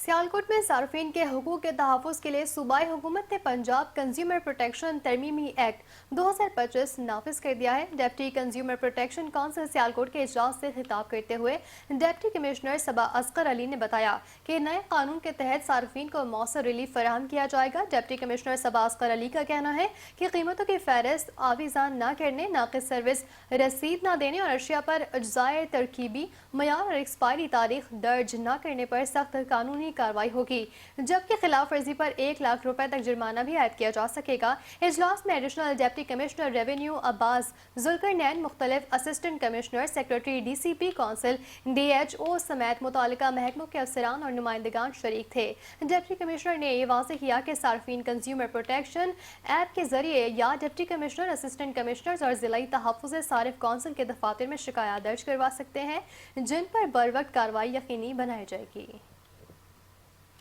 सियालकोट में सार्फिन के हुकूक के तहफ़्फ़ुज़ के लिए सूबाई हुकूमत ने पंजाब कंज्यूमर प्रोटेक्शन तरमीमी एक्ट 2025 नाफिज कर दिया है। Deputy consumer protection council Sialkot के इजलास से खिताब करते हुए डिप्टी कमिश्नर सबा असगर अली ने बताया कि नए कानून के तहत सार्फिन को मौसर रिलीफ फराहम किया जाएगा। डिप्टी कमिश्नर सबा असगर अली का कहना है कि कीमतों की फहरिस्त आवीज़ान न करने, नाक़िस सर्विस रसीद न देने और अशिया पर अज्जाए तरकीबी मयार और एक्सपायरी तारीख दर्ज न करने पर सख्त कानूनी कार्रवाई होगी, जबकि खिलाफ वर्जी पर 1 लाख रुपए तक जुर्माना भी आयद किया जा सकेगा। इजलास में additional deputy commissioner revenue Abbas Zulqarnain, मुख्तलिफ assistant commissioner, secretary DCP council, DHO समेत मुतालिका महकमों के अफसरान और नुमाइंदगान शरीक थे। डिप्टी कमिश्नर ने ये वाज़ेह किया कि सार्फिन कंज्यूमर प्रोटेक्शन ऐप के जरिए या डिप्टी कमिश्नर, असिस्टेंट कमिश्नर्स और जिलाई तहफ़्फ़ुज़ सारिफ काउंसिल के दफातर में शिकायत दर्ज करवा सकते हैं, जिन पर बर वक्त कार्रवाई यकीनी बनाई जाएगी।